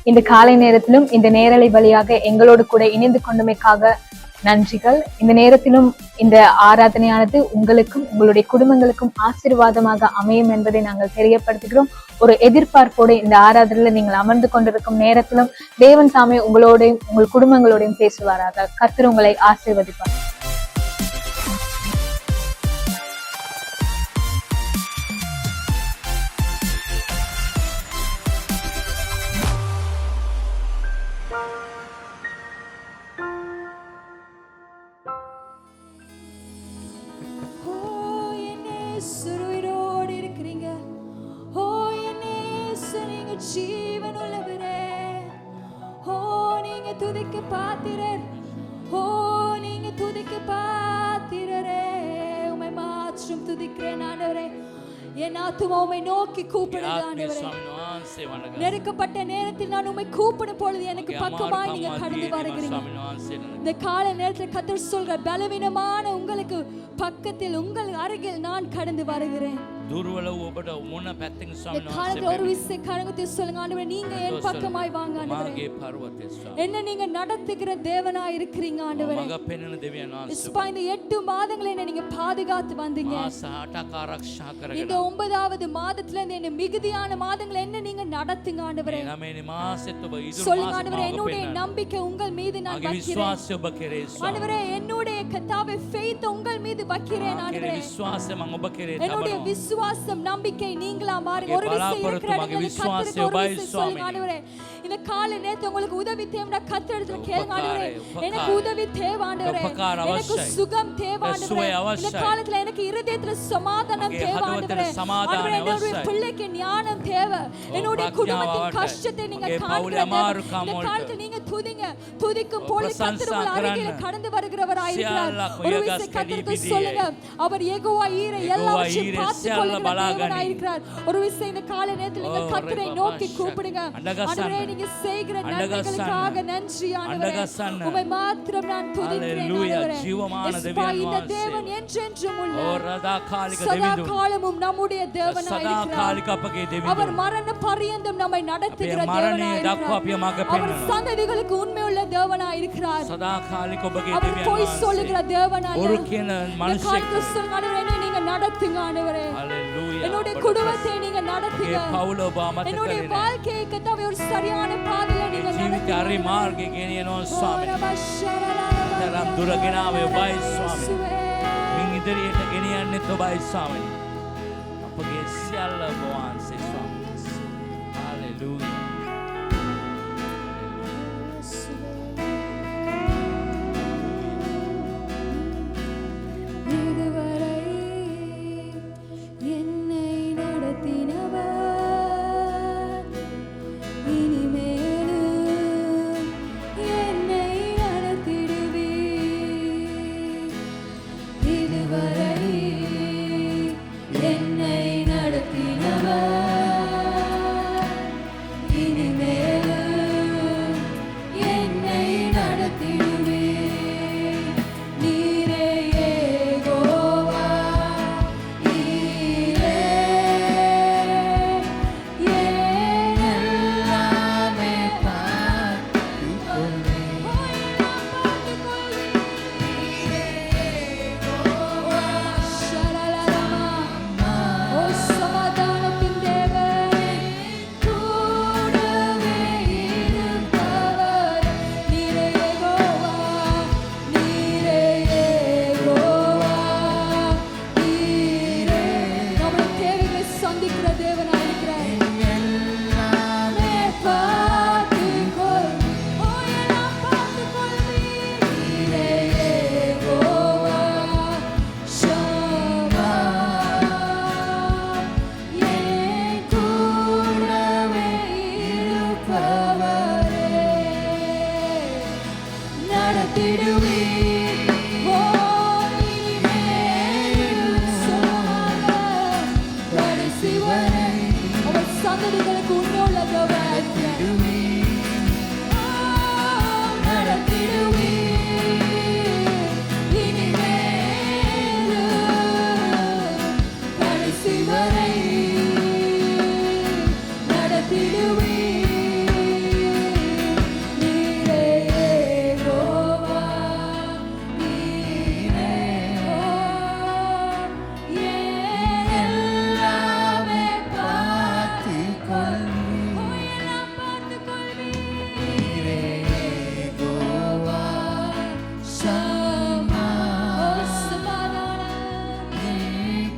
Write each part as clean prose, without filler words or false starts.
இந்த காலை நேரத்திலும் இந்த நேரலை வழியாக எங்களோடு கூட இணைந்து கொண்டமைக்காக நன்றிகள். இந்த நேரத்திலும் இந்த ஆராதனையானது உங்களுக்கும் உங்களுடைய குடும்பங்களுக்கும் ஆசீர்வாதமாக அமையும் என்பதை நாங்கள் தெரியப்படுத்துகிறோம். ஒரு எதிர்பார்ப்போடு இந்த ஆராதனையில நீங்கள் அமர்ந்து கொண்டிருக்கும் நேரத்திலும் தேவன் தாமே உங்களோடையும் உங்கள் குடும்பங்களோடையும் பேசுவாராக. கர்த்தர் உங்களை ஆசீர்வதிப்பார். ஜீவன் உள்ளவரே, ஓ நீங்க துதிக்க பாத்திரர், ஓ நீங்க துதிக்க பாத்திரரே, உம்மை மாற்றும் துதிக்கிறேன் ஆண்டவரே. என் ஆத்துமா உம்மை நோக்கி கூப்பிடுது ஆண்டவரே. நெருக்கப்பட்ட நேரத்தில் நான் உம்மை கூப்பிடும் பொழுது எனக்கு பக்கமாய் நீங்க கடந்து வருகிறீங்க. இந்த கால நேரத்தில் கர்த்தர் சொல்ற பலவீனமான உங்களுக்கு பக்கத்தில் உங்கள் அருகில் நான் கடந்து வருகிறேன். දුර්වල ඔබට මොන පැත්තකින් ස්වාමීන් වහන්සේ ஒரு விசை கரங்கத்தை சொல்லுங்க ஆண்டவரே, நீங்க என் பக்கமாய் வாங்க ஆண்டவரே. මාගේ පර්වතය ස්වාමී என்ன நீங்க நடத்துகிற தேவனாய் இருக்கிறீங்க ஆண்டவரே. මඟ පෙන්වන දෙවියන් වහන්සේ இந்த 8 மாதங்களை என்ன நீங்க பாதுகாத்து வந்தீங்க. මාස 8ක් ආරක්ෂා කරගෙන இந்த 9வது மாதத்துல இந்த மிகுதியான மாதங்களை என்ன நீங்க நடத்துங்க ஆண்டவரே. මේ 9 මාසෙත් ඔබ ඉදිරි சொல்லுங்க ஆண்டவரே, என்னுடைய நம்பிக்கை உங்கள் மீது நான் මගේ வைக்கிறேன் විශ්වාසය ඔබ කෙරේ ස්වාමී. ஆண்டவரே, என்னுடைய கர்த்தாவே faith உங்கள் மீது வைக்கிறேன் ஆண்டவரே. විශ්වාසය මම ඔබ කෙරේ என்னுடைய තබනවා. விசுவாசம் நம்பிக்கை நீங்களா மாறுங்க. ஒரு விசை இருக்கிற கர்த்தருக்கு ஒரு விசை சொல்லுங்க ஆண்டவரே. இந்த கால நேரத்துல உங்களுக்கு உதவி தேவைனா கர்த்தரிடத்துல கேளுங்க ஆண்டவரே. எனக்கு உதவி தேவை ஆண்டவரே, எனக்கு சுகம் தேவை ஆண்டவரே. இந்த காலத்துல எனக்கு இருதயத்துல சமாதானம் தேவை ஆண்டவரே. ஆண்டவரே, என்னுடைய பிள்ளைக்கு ஞானம் தேவை. என்னுடைய குடும்பத்தின் கஷ்டத்தை நீங்க காண்கிறீங்க. இந்த காலத்துல நீங்க துதிக்கும் பொழுது கர்த்தர் உங்கள் அருகில் கடந்து வருகிறவராய் இருக்கிறார். ஒரு விசை கர்த்தருக்கு சொல்லுங்க, அவர் யெகோவா ஈரே, எல்லாவற்றையும் பார்த்துக் கொள்ளுகிற தேவனாய் இருக்கிறார். ஒரு விசை இந்த கால நேரத்துல நீங்க கர்த்தரை நோக்கி கூப்பிடுங்க. ஆண்டவரே, நீங்க செய்கிற நன்மைகளுக்காக நன்றி ஆண்டவரே. உம்மை மாத்திரம் நான் துதிக்கிறேன் ஆண்டவரே. இந்த தேவன் என்றென்றும் உள்ளவர், சதா காலமும் நம்முடைய தேவனாய் இருக்கிறார். அவர் மரண பரியந்தம் நம்மை நடத்துகிற தேவனாய் இருக்கிறார். அவர் சந்ததிகளுக்கு உண்மையுள்ள தேவனாய் இருக்கிறார். அவர் பொய் சொல்லுகிற தேவனாய் இருக்கிறார். நீங்க நடத்துங்க ஆண்டவரே. என்னுடைய குடும்பத்தை நீங்க நடத்துங்க. என்னுடைய வாழ்க்கையை கர்த்தாவே ஒரு சரியான பாதையில நீங்க நடத்துங்க. හරි මාර්ගයේ ගෙනියනවා ස්වාමී. තරම් දුර ගෙනාවේ ඔබයි ස්වාමී. මින් ඉදිරියට ගෙනියන්නේ ඔබයි ස්වාමී. අපගේ සියල්ල ඔබ වහන්සේ ස්වාමී. හalleluya.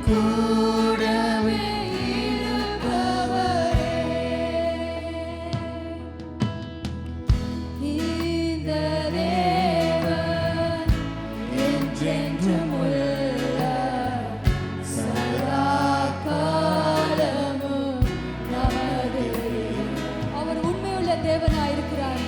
கூடவே இருப்பவரே. இந்த தேவன் என்றென்றும் உள்ள சதா காலமும் நமது. அவர் உண்மையுள்ள தேவனாயிருக்கிறார்.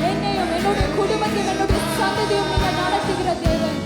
என்னையும் என்னுடைய குடும்பத்தையும் என்னுடைய சந்ததியும் நீங்க நடத்துகிற தேவன்.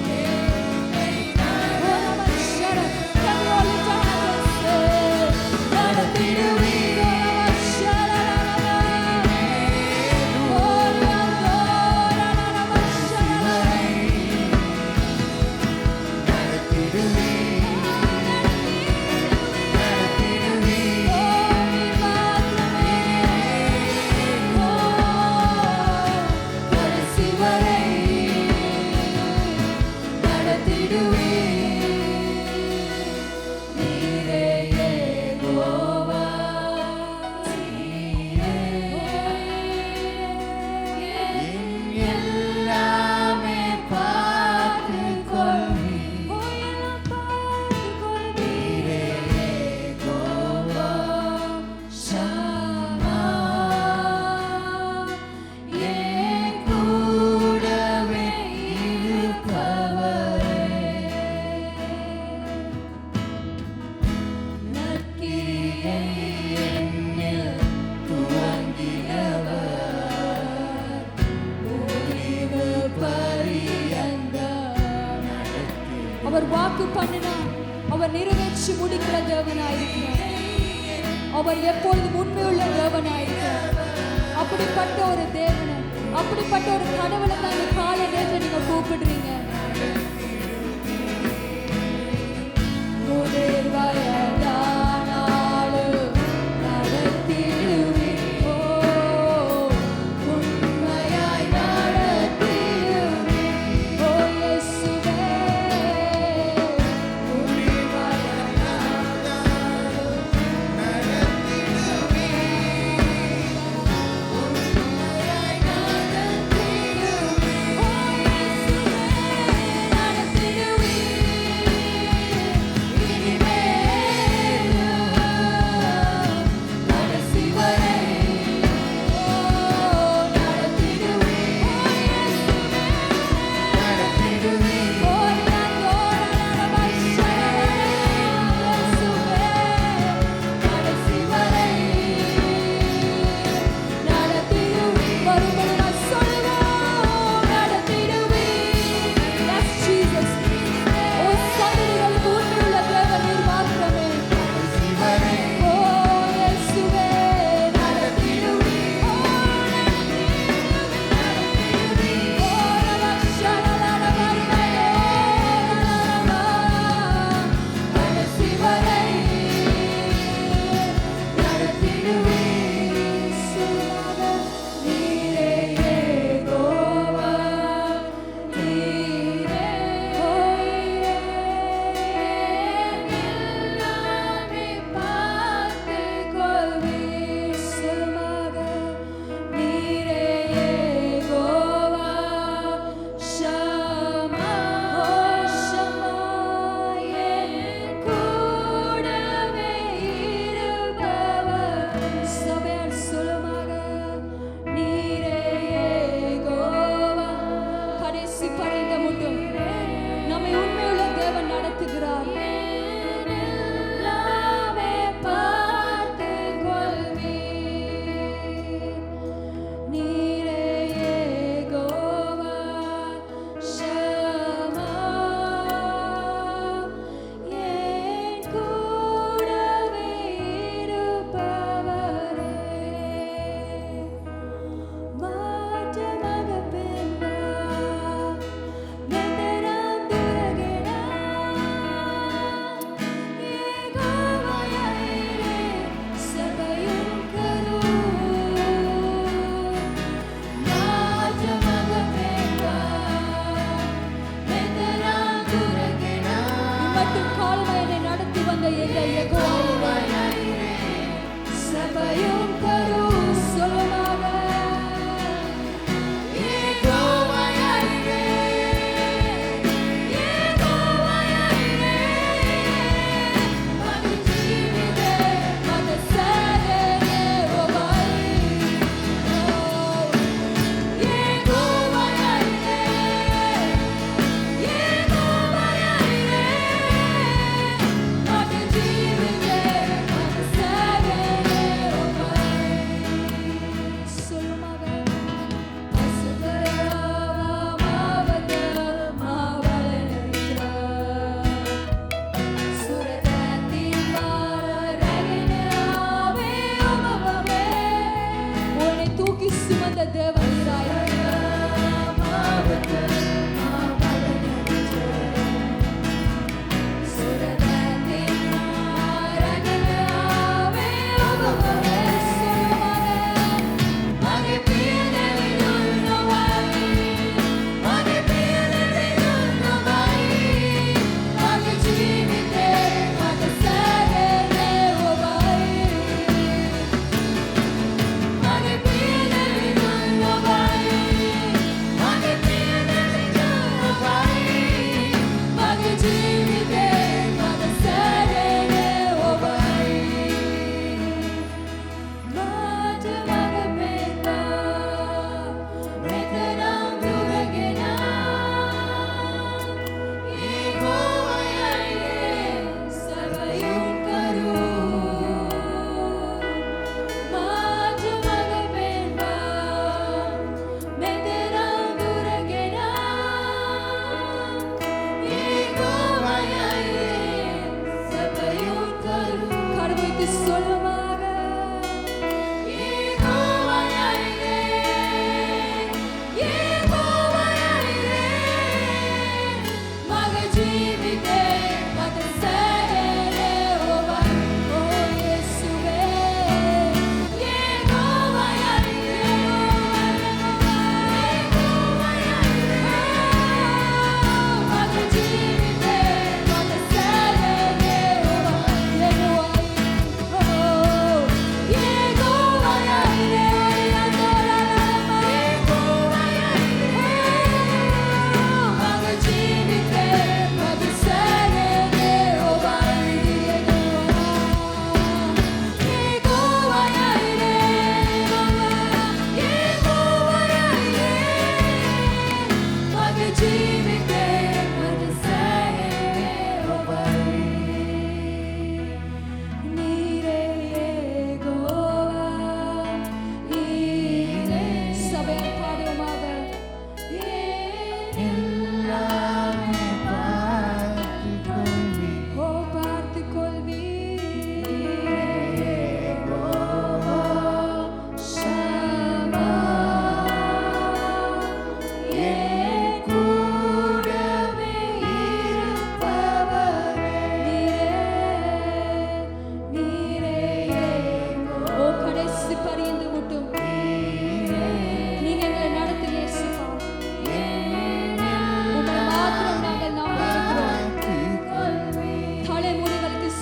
அவர் வாக்கு பண்ணினா அவர் நிறைவேற்றி முடிக்கிற தேவனாயிருக்கிறார். அவர் எப்பொழுதும் உண்மையுள்ள தேவனாயிருக்கிறார். அப்படிப்பட்ட ஒரு தேவனை, அப்படிப்பட்ட ஒரு கடவுளை தான் இந்த காலை நேரத்தில் நீங்க கூப்பிடுறீங்க. எங்கள் யெகோவாயிரே சபையும் தரும் சொல்லுமாக யெகோவாயிரே யெகோவாயிரே மது ஜீவிதே மது சரே ஓவாய் யெகோவாயிரே யெகோவாயிரே மது ஜீவிதே மது சரே ஓவாய் சொல்லுமாக தூக்கி சுமந்த தேவனீராய் சொல்லுமாக யெகோவாயிரே யெகோவாயிரே மக ஜீவிதே மது சரே ஓவாய் ஓ இயேசுவே யெகோவாயிரே மக ஜீவிதே மது சரே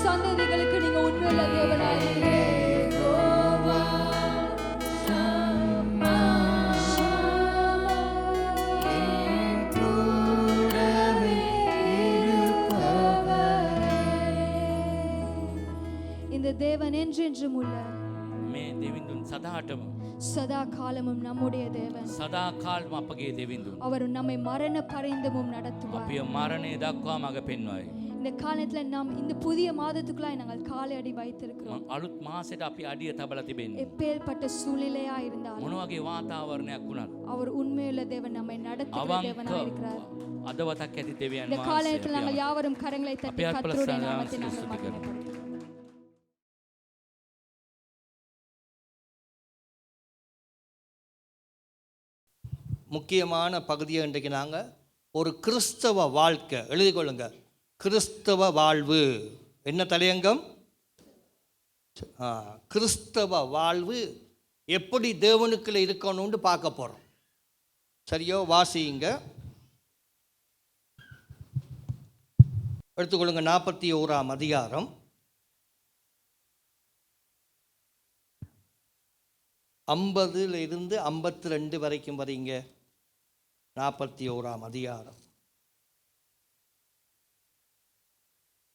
சந்ததிகளுக்கு நீங்க உண்மையுள்ள தேவனாயிருக்கிறீங்க. இந்த தேவன் என்றென்றும் உள்ள මේ දෙවිඳුන් සදාටම சதா காலமும் நம்முடைய தேவன். සදා කාලම අපගේ දෙවිඳුන් அவர் நம்மை மரண பரியந்தமும் நடத்துவார். අපිව මරණය දක්වා මඟ පෙන්වයි. இந்த காலத்துல நாம் இந்த புதிய மாதத்துக்குள்ளாய் நாங்கள் காலை அடி வைத்திருக்கிறோம். අලුත් මාසෙට අපි අඩිය තබලා තිබෙන්නේ. எப்பேற்பட்ட சூழ்நிலையா இருந்தாலும் මොන වගේ වාතාවරණයක් වුණත් அவர் உண்மையுள்ள தேவன் நம்மை நடத்துகிற தேவனாய் இருக்கிறார். අදවතක් ඇති දෙවියන් இந்த காலத்தில் நாங்கள் யாவரும் கரங்களை தட்டி අපේ கர்த்தருடைய අපල நாமத்தை நாங்கள் ස්තුති කරමු. மகிமைப்படுத்துவோம். முக்கியமான பகுதியை இன்றைக்கு நாங்கள் ஒரு கிறிஸ்தவ வாழ்க்கை எழுதிக்கொள்ளுங்க. கிறிஸ்தவ வாழ்வு என்ன தலையங்கம்? கிறிஸ்தவ வாழ்வு எப்படி தேவனுக்குள்ள இருக்கணும்னு பார்க்க போகிறோம். சரியோ? வாசிங்க, எடுத்துக்கொள்ளுங்க. 41ஆம் அதிகாரம் 50 இருந்து 52 வரைக்கும் வரீங்க. 41ஆம் அதிகாரம்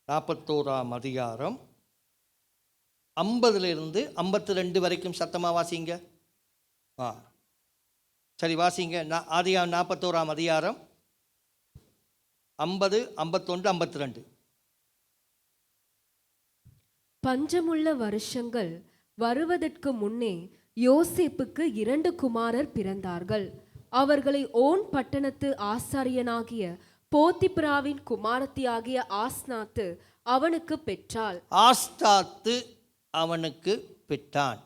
41ஆம் அதிகாரம் 50 இருந்து 52 வரைக்கும் சத்தமாக வாசிங்க. சரி வாசிங்க. ஆதியாகமம் 41ஆம் அதிகாரம் 50, 51, 52. பஞ்சமுள்ள வருஷங்கள் வருவதற்கு முன்னே யோசேப்புக்கு 2 குமாரர் பிறந்தார்கள். அவர்களை ஓன் பட்டணத்து ஆசாரியனாகிய போத்திப்ராவின் குமாரத்தியாகிய ஆஸ்நாத்து அவனுக்கு பெற்றாள். ஆஸ்தாத்து அவனுக்கு பெற்றான்.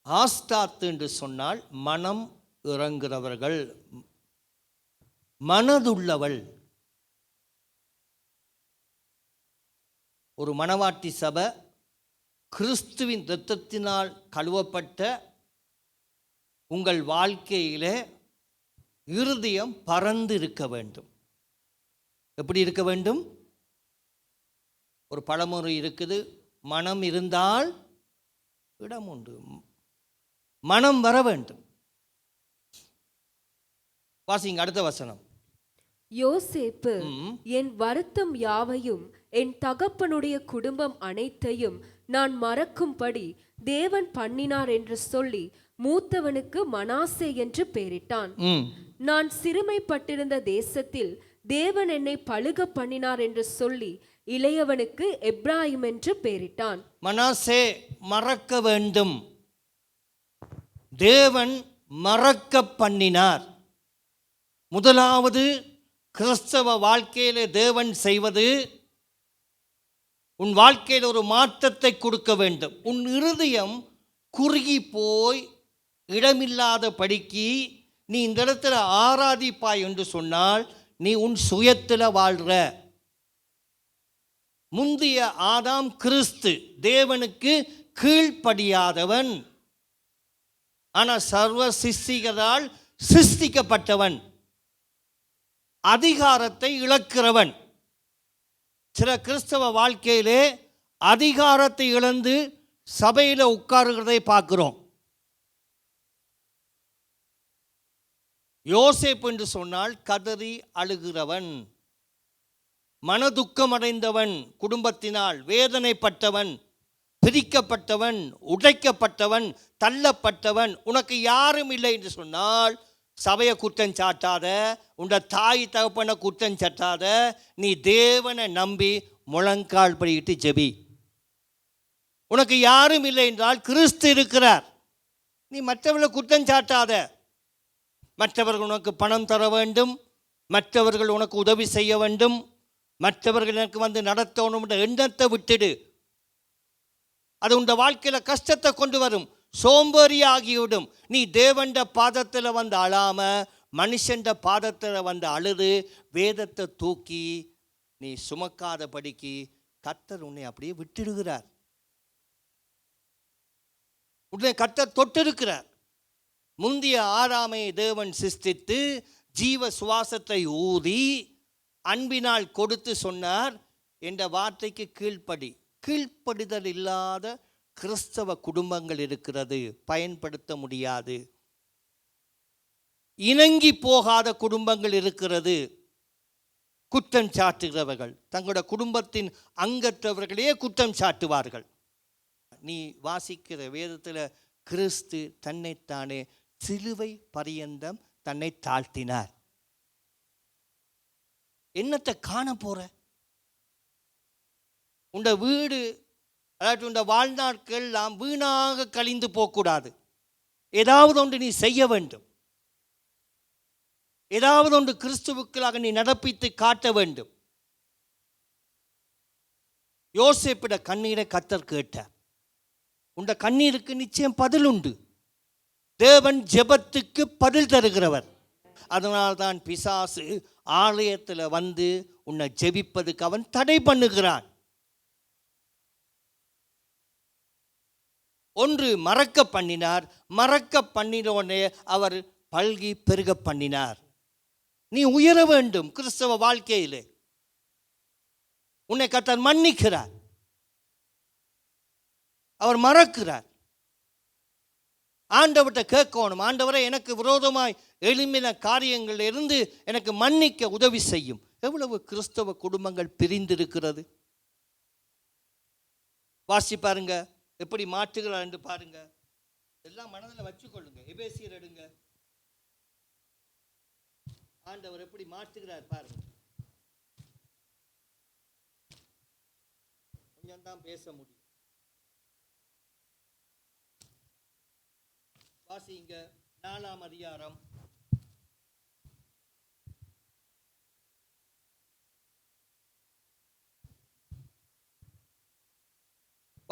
ஆஸ்தாத்து என்று சொன்னால் மனம் இறங்குறவர்கள், மனதுள்ளவள். ஒரு மணவாட்டி சபை கிறிஸ்துவின் இரத்தத்தினால் கழுவப்பட்ட உங்கள் வாழ்க்கையிலே இருதயம் பறந்து இருக்க வேண்டும். எப்படி இருக்க வேண்டும்? ஒரு பழமொழி இருக்குது, மனம் இருந்தால் இடம் உண்டு. மனம் வர வேண்டும். வாசிங்க அடுத்த வசனம். யோசேப்பு என் வருத்தம் யாவையும் என் தகப்பனுடைய குடும்பம் அனைத்தையும் நான் மறக்கும்படி தேவன் பண்ணினார் என்று சொல்லி மூத்தவனுக்கு மனாசே என்று பெயரிட்டான். நான் சிறுமைப்பட்டிருந்த தேசத்தில் தேவன் என்னை பழுக பண்ணினார் என்று சொல்லி இளையவனுக்கு எப்ராயிம் என்று பெயரிட்டான். மனாசே மறக்க வேண்டும். தேவன் மறக்க பண்ணினார். முதலாவது கிறிஸ்தவ வாழ்க்கையிலே தேவன் செய்வது, உன் வாழ்க்கையில் ஒரு மாற்றத்தை கொடுக்க வேண்டும். உன் இருதயம் குறுகி போய் இடமில்லாத படிக்கு நீ இந்த இடத்துல ஆராதிப்பாய் என்று சொன்னால் நீ உன் சுயத்தில் வாழ்ற. முந்திய ஆதாம் கிறிஸ்து தேவனுக்கு கீழ்ப்படியாதவன், ஆனால் சர்வ சிருஷ்டிகரால் சிருஷ்டிக்கப்பட்டவன், அதிகாரத்தை இழக்கிறவன். சில கிறிஸ்தவ வாழ்க்கையிலே அதிகாரத்தை இழந்து சபையில் உட்காருகிறதை பார்க்கிறோம். யோசேப்பு என்று சொன்னால் கதறி அழுகிறவன், மனதுக்கமடைந்தவன், குடும்பத்தினால் வேதனைப்பட்டவன், பிரிக்கப்பட்டவன், உடைக்கப்பட்டவன், தள்ளப்பட்டவன். உனக்கு யாரும் இல்லை என்று சொன்னால் சபையை குற்றம் சாட்டாத, உண்ட தாய் தகப்பனை குற்றம் சாட்டாத, நீ தேவனை நம்பி முழங்கால் படிக்கிட்டு ஜெபி. உனக்கு யாரும் இல்லை என்றால் கிறிஸ்து இருக்கிறார். நீ மற்றவர்களை குற்றம் சாட்டாத. மற்றவர்கள் உனக்கு பணம் தர வேண்டும், மற்றவர்கள் உனக்கு உதவி செய்ய வேண்டும், மற்றவர்கள் எனக்கு வந்து நடத்தணும் என்ற எண்ணத்தை விட்டுடு. அது உண்ட வாழ்க்கையில் கஷ்டத்தை கொண்டு வரும், சோம்பேறியாகிவிடும். நீ தேவண்ட பாதத்தில் வந்து அழாம மனுஷண்ட பாதத்தில் வந்து அழுது வேதத்தை தூக்கி நீ சுமக்காத படிக்கு கர்த்தர் உன்னை அப்படியே விட்டுடுகிறார். உன்னை கர்த்தர் தொட்டிருக்கிறார். முந்திய ஆதாமை தேவன் சிருஷ்டித்து ஜீவ சுவாசத்தை ஊதி அன்பினால் கொடுத்து சொன்னார், என்ற வார்த்தைக்கு கீழ்ப்படி. கீழ்ப்படிதல் இல்லாத கிறிஸ்தவ குடும்பங்கள் இருக்கிறது, பயன்படுத்த முடியாது. இணங்கி போகாத குடும்பங்கள் இருக்கிறது. குற்றம் சாட்டுகிறவர்கள் தங்களோட குடும்பத்தின் அங்கற்றவர்களே குற்றம் சாட்டுவார்கள். நீ வாசிக்கிற வேதத்தில் கிறிஸ்து தன்னைத்தானே சிலுவை பரியந்தம் தன்னை தாழ்த்தினார். என்னத்தை காண போற? உண்ட வீடு, அதாவது உண்ட வாழ்நாட்கள் எல்லாம் வீணாக கழிந்து போகக்கூடாது. ஏதாவது ஒன்று நீ செய்ய வேண்டும். ஏதாவது ஒன்று கிறிஸ்துவுக்களாக நீ நடப்பித்து காட்ட வேண்டும். யோசேப்பிட கண்ணீரை கர்த்தர் கேட்டார். உண்ட கண்ணீருக்கு நிச்சயம் பதில் உண்டு. தேவன் ஜெபத்துக்கு பதில் தருகிறவர். அதனால்தான் பிசாசு ஆலயத்தில் வந்து உன்னை ஜெபிப்பதுக்கு அவன் தடை பண்ணுகிறான். ஒன்று மறக்க பண்ணினார், மறக்க பண்ணினோடனே அவர் பல்கி பெருக பண்ணினார். நீ உயர வேண்டும். கிறிஸ்தவ வாழ்க்கையிலே உன்னை கர்த்தர் மன்னிக்கிறார். அவர் மறக்கிறார். ஆண்டவர்கிட்ட கேட்கணும், ஆண்டவரை எனக்கு விரோதமாய் எழும்பின காரியங்களில் இருந்து எனக்கு மன்னிக்க உதவி செய்யும். எவ்வளவு கிறிஸ்தவ குடும்பங்கள் பிரிந்திருக்கிறது. வாசி பாருங்க, எப்படி மாற்றுகிறார் என்று பாருங்க. எல்லாம் மனதில் வச்சுக்கொள்ளுங்க. எபேசியர் எடுங்க, ஆண்டவர் எப்படி மாற்றுகிறார் பாருங்க. கொஞ்சம் தான் பேச முடியும். வாசிங்க 4ஆம் அதிகாரம்.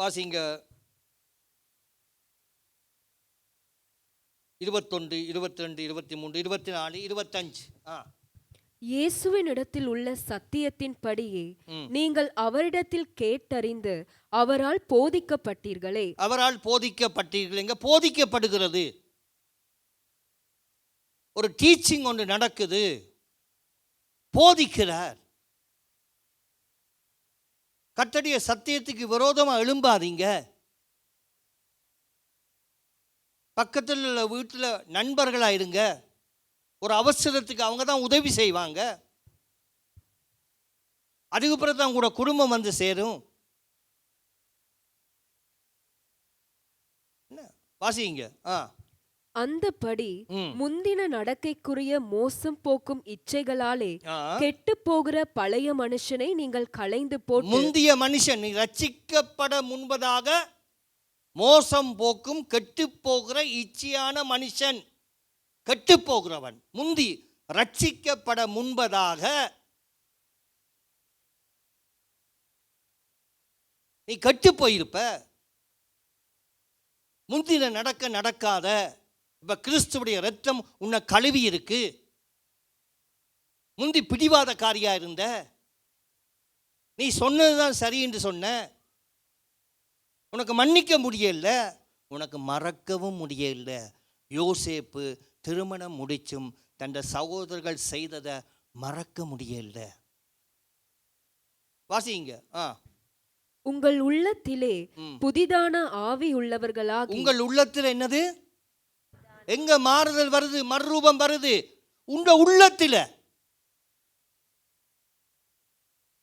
வாசிங்க 21, 22, 23, 24, 25. இயேசுவினிடத்தில் உள்ள சத்தியத்தின்படியே நீங்கள் அவரிடத்தில் கேட்டறிந்து அவரால் போதிக்கப்பட்டீர்களே. அவரால் போதிக்கப்பட்டீர்கள். எங்க போதிக்கப்படுகிறது? ஒரு டீச்சிங் ஒன்று நடக்குது, போதிக்கிறார். கர்த்தருடைய சத்தியத்துக்கு விரோதமா எழும்பாதீங்க. பக்கத்தில் உள்ள வீட்டில் நண்பர்களாக இருங்க. ஒரு அவசரத்துக்கு அவங்க தான் உதவி செய்வாங்க. அதுக்கப்புறம் தான் கூட குடும்பம் வந்து சேரும். வாசிங்க. அந்தபடி முந்தின நடக்கைக்குரிய மோசம் போக்கும் இச்சைகளாலே கெட்டு போகிற பழைய மனுஷனை நீங்கள் களைந்து போட்டு, முந்திய மனுஷன் ரட்சிக்கப்பட முன்பதாக மோசம் போக்கும் கெட்டு போகிற இச்சையான மனுஷன், கெட்டு போகிறவன், முந்தி ரட்சிக்கப்பட முன்பதாக நீ கெட்டு போயிருப்ப. முந்தின நடக்காத. இப்ப கிறிஸ்துவுடைய ரத்தம் உன்னை கழுவி இருக்கு. முந்தி பிடிவாதக்காரியா இருந்த, நீ சொன்னதுதான் சரி என்று சொன்ன, உனக்கு மன்னிக்க முடியல, உனக்கு மறக்கவும் முடியல. யோசேப்பு திருமணம் முடிச்சும் தன் சகோதரர்கள் செய்ததை மறக்க முடியல. வாசிங்க. உங்கள் உள்ளத்திலே புதிதான ஆவி உள்ளவர்களாக. உங்கள் உள்ளத்தில் என்னது? எங்க மாறுதல் வருது? மறுரூபம் வருது உங்க உள்ளத்தில்,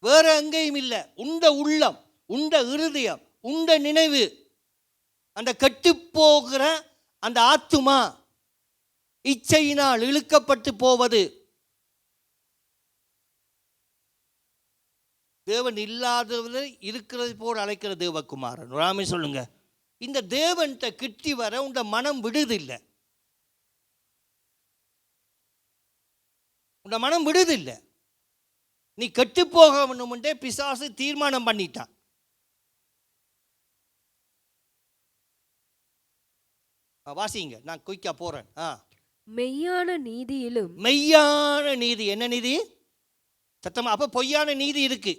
வேற எங்கேயும் இல்லை. உண்ட உள்ளம், உண்ட இருதயம், உண்ட நினைவு, அந்த கெட்டு போகிற அந்த ஆத்துமா இச்சையினால் இழுக்கப்பட்டு போவது. தேவன் இல்லாதவரை இருக்கிறது போல் அழைக்கிற தேவகுமாரன். ராமே சொல்லுங்க. இந்த தேவன்கிட்ட கிட்டி வர உண்ட மனம் விடுதில்லை. உண்ட மனம் விடுதில்லை. நீ கெட்டு போக வேண்டும்ன்றே பிசாசு தீர்மானம் பண்ணிட்டான். வாசிங்க, நான் குயிக்கா போறேன். மெய்யான நீதியிலும். மெய்யான நீதி என்ன நீதி? சத்தமா. அப்ப பொய்யான நீதி இருக்கு.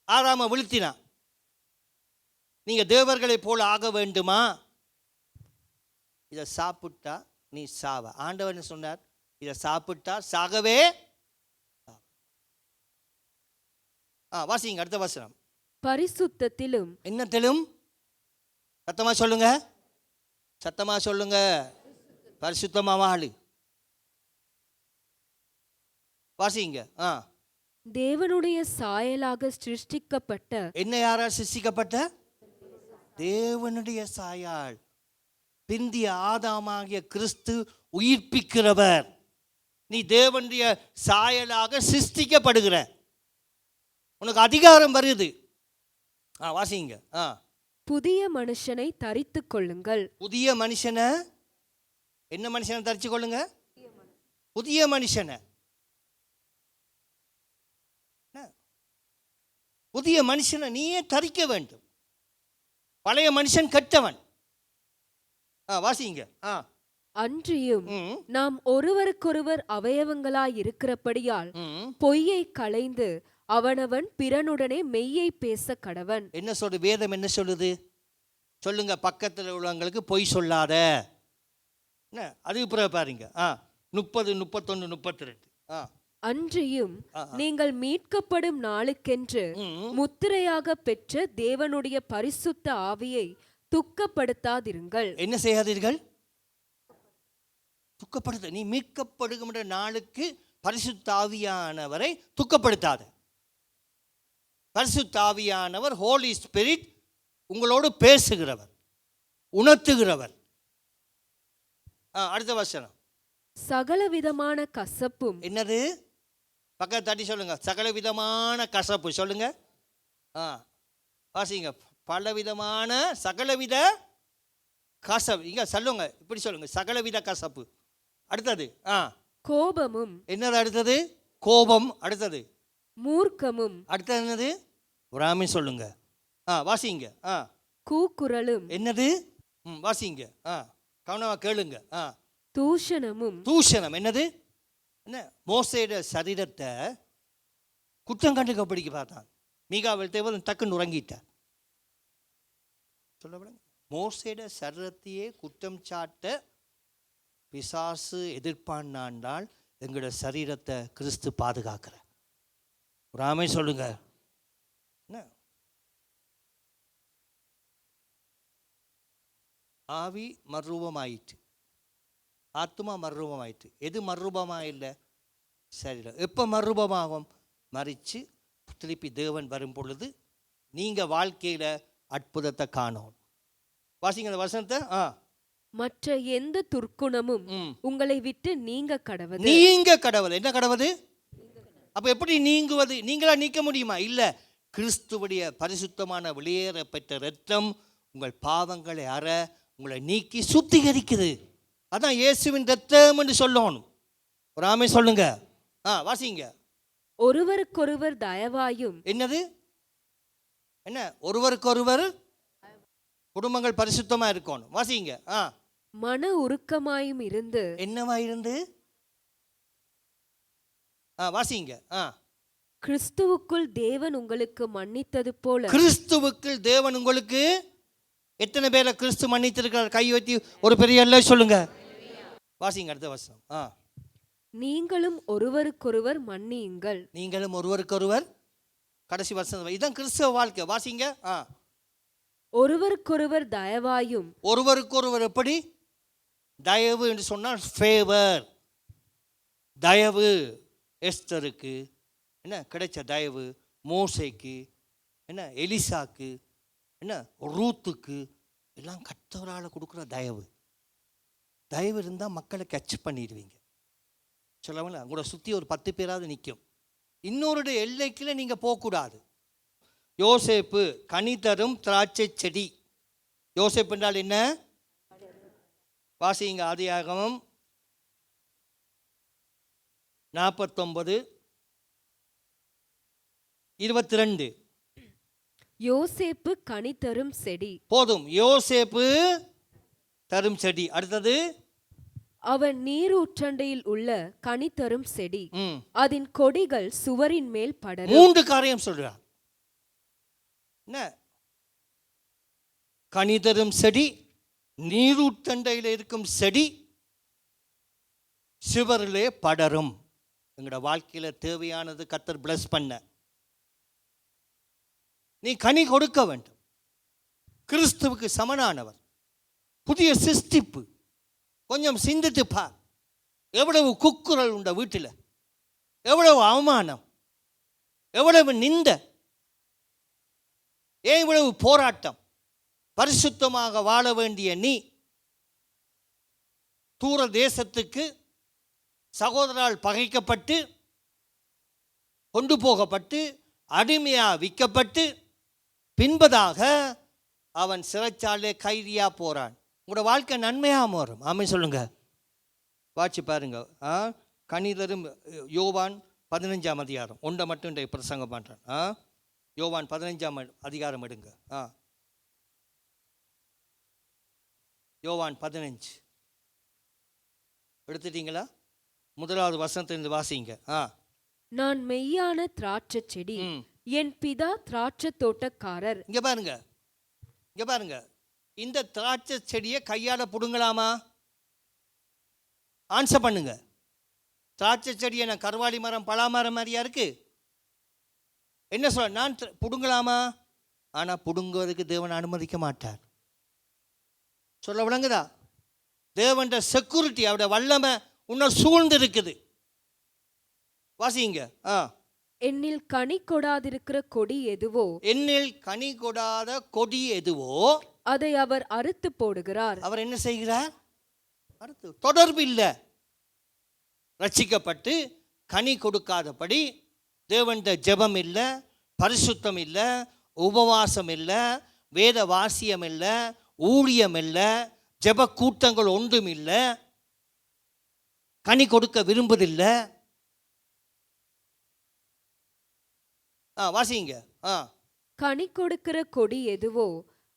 ஆறாம விழுத்தினா, நீங்க தேவர்களை போல ஆக வேண்டுமா? இதை சாப்பிட்டா நீ சாவ. ஆண்டவன் சொன்னார், இதை சாப்பிட்டா சாகவே. வாசிங்க அடுத்த வசனம். பரிசுத்தத்திலும். என்னத்திலும்? சத்தமா சொல்லுங்க, சத்தமா சொல்லுங்க. பரிசுத்தமா வாழு. வாசிங்க. தேவனுடைய சாயலாக சிருஷ்டிக்கப்பட்ட. என்ன யாரால் சிருஷ்டிக்கப்பட்ட? தேவனுடைய சாயால். பிந்திய ஆதாமாகிய கிறிஸ்து உயிர்ப்பிக்கிறவர். நீ தேவனுடைய சாயலாக சிருஷ்டிக்கப்படுகிற, உனக்கு அதிகாரம் வருது. வாசிங்க. புதிய மனுஷனை தரித்துக் கொள்ளுங்கள். புதிய மனுஷனை, என்ன மனுஷனை தரிச்சு கொள்ளுங்க? புதிய மனுஷனை. புதிய மனுஷனை நீயே தரிக்க வேண்டும். பழைய மனுஷன் கெட்டவன். வாசிங்க. அன்றியும் நாம் ஒருவருக்கொருவர் அவயவங்களாய் இருக்கிறபடியால் பொய்யை களைந்து அவனவன் பிறனுடனே மெய்யை பேச கடவன். என்ன சொல்லுது வேதம்? என்ன சொல்லுது சொல்லுங்க. பக்கத்தில் உள்ளவங்களுக்கு பொய் சொல்லாத. அதுக்கு பிறகு பாருங்க 30, 31, 32. அன்றியும் நீங்கள் மீட்கப்படும் நாளுக்கென்று முத்திரையாக பெற்ற தேவனுடைய பரிசுத்த ஆவியை துக்கப்படுத்தாதிருங்கள். என்ன செய்யாதீர்கள்? துக்கப்படுத்த. நீ மீட்கப்படுகின்ற நாளுக்கு பரிசுத்த ஆவியானவரை துக்கப்படுத்தாத. பரிசுத்த ஆவியானவர், ஹோலி ஸ்பிரிட், உங்களோடு பேசுகிறவர், உணர்த்துகிறவர். அடுத்த வசனம். சகலவிதமான கசப்பும். என்னது? பக்கத்து தட்டி சொல்லுங்க. சகலவிதமான கசப்பு சொல்லுங்க. வாசிங்க. பலவிதமான சகலவித கசப்பு. இங்க சொல்லுங்க, இப்படி சொல்லுங்க, சகலவித கசப்பு. அடுத்தது கோபமும். என்னது அடுத்தது? கோபம். அடுத்தது மூர்க்கமும். அடுத்தது என்னது? பொறாமை சொல்லுங்க. வாசிங்க. கூக்குரலும். என்னது? வாசிங்க. கவனமா கேளுங்க. தூஷணமும். தூஷணம். என்னது? என்ன? மோசேட சரீரத்தை குற்றம் கண்டுபிடிக்க பார்த்தான். மீகாவில் தேவன் டக்குன்னு உறங்கிட்டார். சொல்ல மோசேட சரீரத்தையே குற்றம் சாட்ட பிசாசு எதிர்ப்பானாண்டால் எங்களோட சரீரத்தை கிறிஸ்து பாதுகாக்கிற. ராமே சொல்லுங்க. என்ன? ஆவி மறுரூபமாயிற்று, ஆத்மா மறுரூபமாயிற்று. எது மறுரூபமாக இல்லை? சரீரம். எப்போ மறுரூபமாகும்? மறித்து திருப்பி தேவன் வரும் பொழுது நீங்கள் வாழ்க்கையில் அற்புதத்தை காணும். வாசிங்க அந்த வசனத்தை. மற்ற எந்த துர்க்குணமும் உங்களை விட்டு நீங்க கடவது. நீங்க கடவுள். என்ன கடவுது? அப்ப எப்படி நீங்குவது? நீங்களா நீக்க முடியுமா? இல்ல. கிறிஸ்துவுடைய பரிசுத்தமான வெளியேற பெற்ற இரத்தம் உங்கள் பாவங்களை அற உங்களை நீக்கி சுத்திகரிக்குது. அதான் இயேசுவின் இரத்தம் என்று சொல்லணும். ஒரு ஆமே சொல்லுங்க. வாசிங்க. ஒருவருக்கொருவர் தயவாயும். என்னது? என்ன? ஒருவருக்கொருவர் குடும்பங்கள் பரிசுத்தமா இருக்கணும். வாசிங்க. மன உருக்கமாயும் இருந்து. என்னவா இருந்து? வாசிங்க. கிறிஸ்துவுக்குள் தேவன் உங்களுக்கு மன்னித்தது போல. கிறிஸ்துவுக்குள் தேவன் உங்களுக்கு. எத்தனை பேரை கிறிஸ்து மன்னித்திருக்கிறார்? கை வைத்து ஒரு பெரிய அல்ல சொல்லுங்க. வாசிங்க அடுத்த வசனம். நீங்களும் ஒருவருக்கொருவர் மன்னியுங்கள். நீங்களும் ஒருவருக்கொருவர். கடைசி வசனம். இதுதான் கிறிஸ்தவ வாழ்க்கை. வாசிங்க. ஒருவருக்கொருவர் தயவாயும். ஒருவருக்கொருவர் எப்படி? தயவு என்று சொன்னால் ஃபேவர். தயவு எஸ்தருக்கு என்ன கிடைச்ச தயவு, மோசேக்கு என்ன, எலிசாக்கு என்ன, ரூத்துக்கு எல்லாம் கர்த்தரால் கொடுக்குற தயவு. தயவு இருந்தால் மக்களை கேட்ச் பண்ணிடுவீங்க. சொல்லவில்லை, உங்களோட சுற்றி ஒரு 10 பேராவது நிற்கும். இன்னொருடைய எல்லைக்குள்ள நீங்கள் போகக்கூடாது. யோசேப்பு கனி தரும் திராட்சை செடி. யோசேப்பு என்றால் என்ன? வாசிங்க ஆதியாகமம் 49:22. யோசேப்பு கனி தரும் செடி. போதும். யோசேப்பு தரும் செடி. அடுத்தது அவன் நீரூற்றண்டையில் உள்ள கனி தரும் செடி. அதன் கொடிகள் சுவரின் மேல் படரும். 3 காரியம் சொல்றார். என்ன? கனி தரும் செடி, நீரூற்றண்டையில் இருக்கும் செடி, சுவரிலே படரும். எங்களோட வாழ்க்கையில தேவையானது கர்த்தர் பிளஸ் பண்ண. நீ கனி கொடுக்க வேண்டும். கிறிஸ்துவுக்கு சமனானவர், புதிய சிருஷ்டிப்பு. கொஞ்சம் சிந்தித்து பார். எவ்வளவு குக்குரல் உண்ட வீட்டில், எவ்வளவு அவமானம், எவ்வளவு நிந்த, ஏன் இவ்வளவு போராட்டம்? பரிசுத்தமாக வாழ வேண்டிய நீ தூர தேசத்துக்கு சகோதரால் பகைக்கப்பட்டு கொண்டு போகப்பட்டு அடிமையாக விற்கப்பட்டு பின்பதாக அவன் சிறைச்சாலே கைதியா போறான். உங்களோட வாழ்க்கை நன்மையாக மாறும். ஆமென் சொல்லுங்க. வாட்சி பாருங்க. கனிதரும் யோவான் 15ஆம் அதிகாரம் 1 மட்டும் இன்றைய பிரசங்கம் பண்ணுறேன். யோவான் 15ஆம் அதிகாரம் எடுங்க. யோவான் 15 எடுத்துட்டீங்களா? 1வது வசனத்திலிருந்து வாசிங்க. நான் மெய்யான திராட்சை செடி, என் பிதா திராட்சை தோட்டக்காரர். இங்க பாருங்க, இங்க பாருங்க. இந்த திராட்சை செடியை கையால புடுங்கலாமா? ஆன்சர் பண்ணுங்க. திராட்சை செடி என்ன கருவாளி மரம் பலாமரம் மாதிரியா இருக்கு? என்ன சொல்ல, நான் புடுங்கலாமா? ஆனால் புடுங்குவதற்கு தேவன் அனுமதிக்க மாட்டார். சொல்ல விளங்குதா? தேவன் செக்யூரிட்டி, அவருடைய வல்லமை உன்னை சூழ்ந்து இருக்குது. வாசிங்க. என்னில் கனி கொடாதிருக்கிற கொடி எதுவோ, என்னில் கனி கொடாத கொடி எதுவோ அதை அவர் அறுத்து போடுகிறார். அவர் என்ன செய்கிறார்? அறுத்து. தொடர்பு இல்லை. ரட்சிக்கப்பட்டு கனி கொடுக்காதபடி தேவன்ட ஜெபம் இல்லை, பரிசுத்தம் இல்லை, உபவாசம் இல்லை, வேத வாசியம் இல்லை, ஊழியம் இல்லை, ஜெப கூட்டங்கள் ஒன்றும் இல்லை, கனி கொடுக்க விரும்புதில்லை. வாசிங்க. கனி கொடுக்கிற கொடி எதுவோ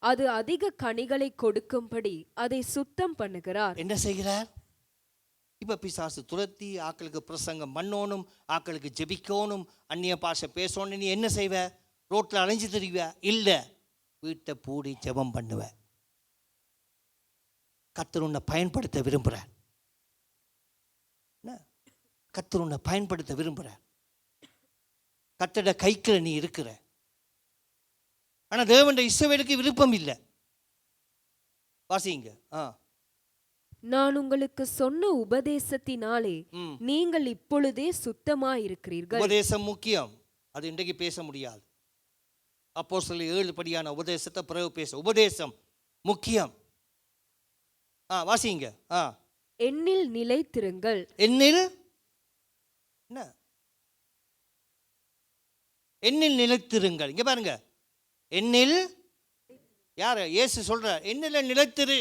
அது அதிக கனிகளை கொடுக்கும்படி அதை சுத்தம் பண்ணுகிறார். என்ன செய்கிறார்? இப்ப பிசாசு துரத்தி ஆக்களுக்கு பிரசங்கம் பண்ணணும், ஆக்களுக்கு ஜெபிக்கணும், அந்நிய பாஷை பேசணும். நீ என்ன செய்வ? ரோட்டில் அலைஞ்சு தெரிவ? இல்லை, வீட்டை பூடி ஜெபம் பண்ணுவ. கர்த்தர் உன்னை பயன்படுத்த விரும்புகிறார். கர்த்தர் உன்னை பயன்படுத்த விரும்புகிறார். கர்த்தருடைய கைக்குள்ள நீ இருக்கிற. ஆனால் தேவனுடைய இஸ்ரவேலுக்கு விருப்பம் இல்லை. வாசிங்க. நான் உங்களுக்கு சொன்ன உபதேசத்தினாலே நீங்கள் இப்பொழுதே சுத்தமாயிருக்கிறீர்கள். உபதேசம் முக்கியம். அது இன்றைக்கு பேச முடியாது. அப்போஸ்தலர் 7 படியான உபதேசத்தை பிறகு பேச. உபதேசம் முக்கியம். வாசிங்க. என்னில் நிலைத்திருங்கள். என்னில் என்ன? என்னில் நிலைத்திருங்கள். இங்க பாருங்க, என்னில் யார்? இயேசு சொல்ற, என்னில் நிலைத்திரு,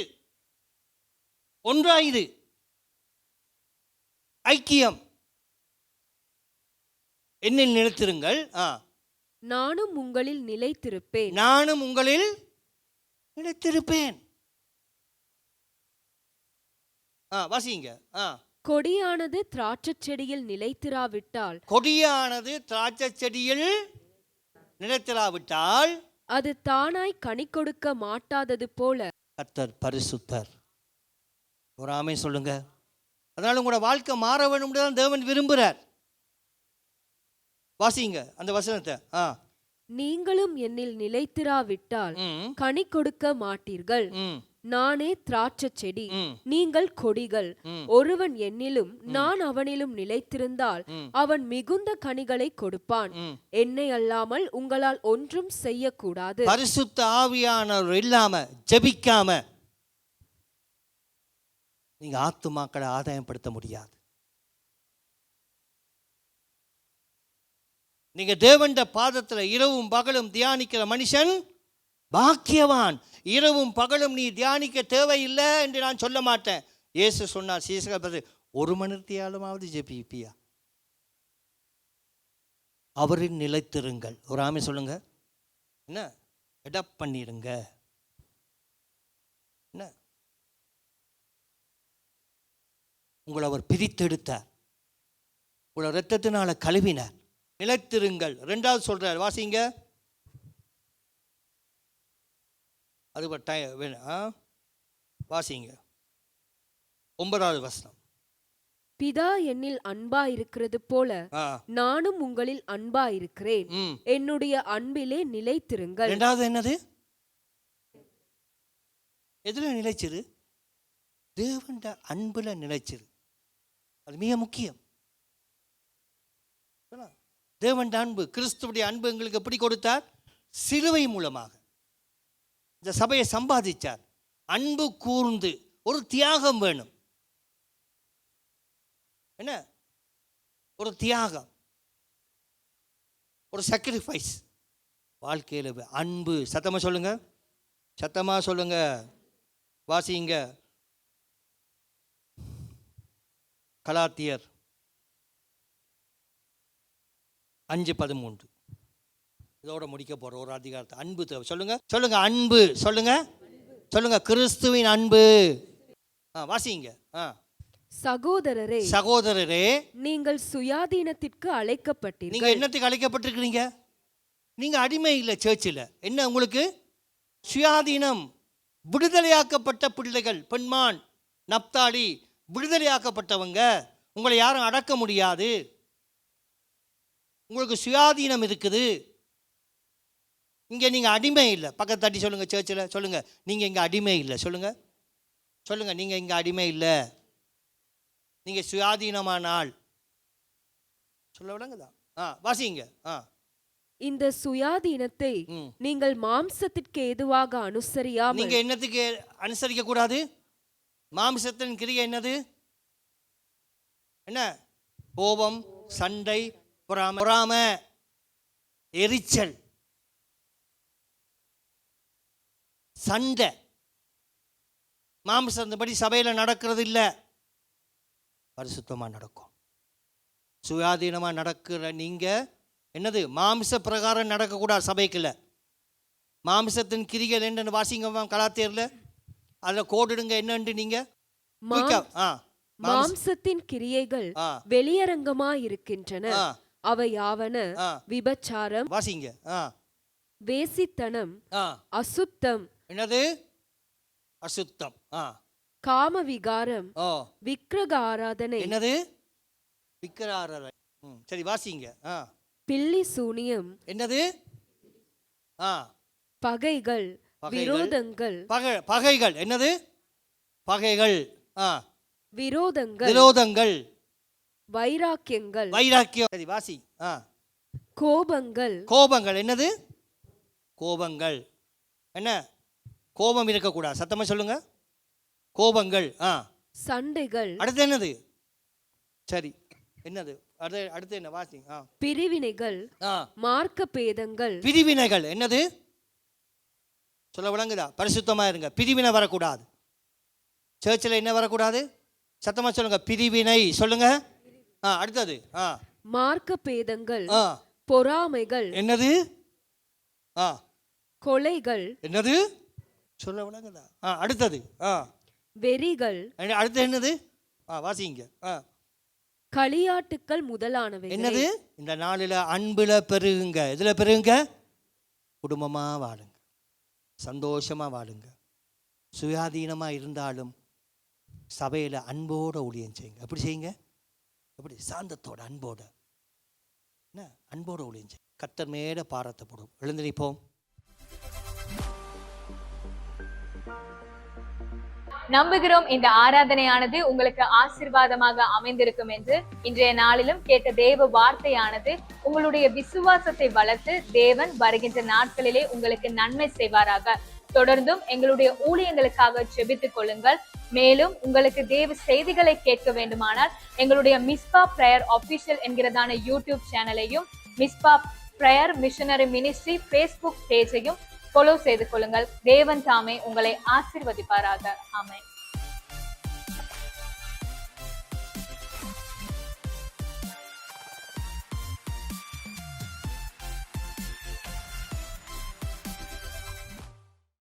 ஒன்றாயிரு, ஐக்கியம். என்னில் நிலைத்திருங்கள். நானும் உங்களில் நிலைத்திருப்பேன். நானும் உங்களில் நிலைத்திருப்பேன். வாசிங்க. கொடியானது திராட்சை செடியில் நிலைத்திராவிட்டால், கொடியானது திராட்சை செடியில் நிலைத்திராவிட்டால் அது தானாய் கனி கொடுக்க மாட்டாதது போல. கர்த்தர் பரிசுத்தர். ஒரு ஆமென் சொல்லுங்க. அதனால உங்களோட வாழ்க்கை மாற வேண்டும் தான் தேவன் விரும்புகிறார். வாசிங்க அந்த வசனத்தை. நீங்களும் என்னில் நிலைத்திராவிட்டால் கனி கொடுக்க மாட்டீர்கள். நானே திராட்சை செடி, நீங்கள் கொடிகள். ஒருவன் என்னிலும் நான் அவனிலும் நிலைத்திருந்தால் அவன் மிகுந்த கனிகளை கொடுப்பான். என்னை அல்லாமல் உங்களால் ஒன்றும் செய்யக்கூடாது. பரிசுத்த ஆவியானவர் இல்லாம ஜெபிக்காம நீங்க ஆத்துமாக்களை ஆதாயப்படுத்த முடியாது. நீங்க தேவண்ட பாதத்துல இரவும் பகலும் தியானிக்கிற மனுஷன் பாக்கியவான். இரவும் பகலும் நீ தியானிக்க தேவையில்லை என்று நான் சொல்ல மாட்டேன். இயேசு சொன்னார், சீசர்கள் 1 மணி நேரத்தியாலுமாவது ஜெபிப்பியா? அவரின் நிலைத்திருங்கள். ஒரு ஆமென் சொல்லுங்க. என்ன எடப் பண்ணிடுங்க. என்ன உங்களை அவர் பிரித்தெடுத்தார், உங்களை இரத்தத்தினால கழுவினார். நிலைத்திருங்கள். 2வது சொல்றார், வாசிங்க. அது வாசிங்க 9வது வசனம். பிதா என்னில் அன்பா இருக்கிறது போல நானும் உங்களில் அன்பா இருக்கிறேன். என்னுடைய அன்பிலே நிலைத்திருங்கள். 2வது என்னது? எதுல நிலைச்சிரு? தேவன் அன்புல நிலைச்சிரு. அது மிக முக்கியம். தேவன் அன்பு, கிறிஸ்துவுடைய அன்பு எங்களுக்கு எப்படி கொடுத்தார்? சிலுவை மூலமாக இந்த சபையை சம்பாதிச்சார். அன்பு கூர்ந்து ஒரு தியாகம் வேணும். என்ன? ஒரு தியாகம், ஒரு சாக்ரிஃபைஸ் வாழ்க்கையில். அன்பு சத்தமா சொல்லுங்க, சத்தமா சொல்லுங்க. வாசிங்க கலாத்தியர் 5:13. இதோட முடிக்க போற ஒரு அதிகாரத்தை. அன்பு தேவை. சொல்லுங்க சொல்லுங்க, அன்பு சொல்லுங்க, சொல்லுங்க, கிறிஸ்துவின் அன்பு. வாசிங்க. சகோதரரே, சகோதரரே, நீங்கள் சுயாதீனத்திற்கு அழைக்கப்பட்டீர்கள். நீங்க என்னத்துக்கு அழைக்கப்பட்டிருக்கிறீங்க? நீங்க அடிமை இல்லை சர்ச்சில். என்ன உங்களுக்கு சுயாதீனம்? விடுதலையாக்கப்பட்ட பிள்ளைகள், பெண்மான், நப்தாலி, விடுதலையாக்கப்பட்டவங்க. உங்களை யாரும் அடக்க முடியாது. உங்களுக்கு சுயாதீனம் இருக்குது. இங்கே நீங்கள் அடிமை இல்லை. பக்கத்து தட்டி சொல்லுங்கள், சர்ச்சில் சொல்லுங்கள், நீங்கள் இங்கே அடிமை இல்லை. சொல்லுங்கள் சொல்லுங்கள், நீங்கள் இங்கே அடிமை இல்லை, நீங்கள் சுயாதீனமான ஆள். சொல்ல விளங்குதா? வாசிங்க. இந்த சுயாதீனத்தை நீங்கள் மாம்சத்திற்கு ஏதுவாக அனுசரியாமல். நீங்க என்னத்துக்கு அனுசரிக்க கூடாது? மாம்சத்தின் கிரியை என்னது? என்ன? கோபம், சண்டை, பொறாமை, எரிச்சல், சண்டை. மாம்சத்தின்படி சபையில நடக்கிறது இல்லை, பரிசுத்தமா நடக்கும். சுயாதீனமா நடக்கிற நீங்க என்னது? மாம்ச பிரகாரம் நடக்கக்கூடாது சபைக்குள்ள. மாம்சத்தின் கிரிகள் என்னன்னு வாசிங்க கலாத்தியர்ல. அதில் கோடிடுங்க என்னன்னு நீங்க. மாம்சத்தின் கிரியைகள் வெளியரங்கமா இருக்கின்றன. அவையாவன விபச்சாரம், வாசிங்க, வேசித்தனம், அசுத்தம். என்னது? அசுத்தம். காம விகாரம், விக்கிரக ஆராதனை. என்னது? விக்கிரக ஆராதனை. சரி வாசிங்க. பில்லி சூனியம். என்னது? பகைகள், விரோதங்கள். பகைகள் என்னது? பகைகள், விரோதங்கள், வைராக்கியங்கள். வைராக்கியம். சரி வாசி. கோபங்கள். என்னது? கோபங்கள். என்ன? கோபம் இருக்கக்கூடாது. சத்தமா சொல்லுங்க. கோபங்கள். சண்டைகள். அடுத்து என்னது? சரி, என்னது? அடுத்து என்ன? வாசி. பிரிவினைகள், மார்க்க பேதங்கள். பிரிவினைகள் என்னது? சொல்ல விளங்குதா? பரிசுத்தமா இருங்க. பிரிவினை வரக்கூடாது. சர்ச்சில் என்ன வரக்கூடாது? சத்தமா சொல்லுங்க. பிரிவினை. சொல்லுங்க. அடுத்தது மார்க்க பேதங்கள், பொறாமைகள். என்னது? கொலைகள். என்னது? சொல்ல விளங்குதா? அடுத்தது வெறிகள். அடுத்து என்னது? வாசிங்க. களியாட்டுக்கள் முதலானவை. என்னது? இந்த நாளில் அன்புல பெருகுங்க. இதுல பெருகுங்க. குடும்பமா வாழுங்க, சந்தோஷமா வாழுங்க. சுயாதீனமா இருந்தாலும் சபையில அன்போட ஊழியம் செய்யுங்க. எப்படி செய்யுங்க? எப்படி? சாந்தத்தோட, அன்போட. என்ன? அன்போட ஊழியம் செய்யுங்க. கர்த்தர் மேல பாரத்தை போடும். எழுந்து நிற்போம். நம்புகிறோம் இந்த ஆராதனையானது உங்களுக்கு ஆசீர்வாதமாக அமைந்திருக்கும் என்று. இன்றைய நாளிலும் கேட்ட தேவ வார்த்தையானது உங்களுடைய விசுவாசத்தை வளர்த்து தேவன் வருகின்ற நாட்களிலே உங்களுக்கு நன்மை செய்வாராக. தொடர்ந்தும் எங்களுடைய ஊழியங்களுக்காக ஜெபித்துக் கொள்ளுங்கள். மேலும் உங்களுக்கு தேவ செய்திகளை கேட்க வேண்டுமானால் எங்களுடைய மிஸ்பா பிரேயர் ஆபீஷியல் என்கிறதான யூடியூப் சேனலையும் Mizpah prayer missionary ministry Facebook பேஜையும் ஃபாலோ செய்து கொள்ளுங்கள். தேவன் தாமே உங்களை ஆசீர்வதிப்பாராக. ஆமென்.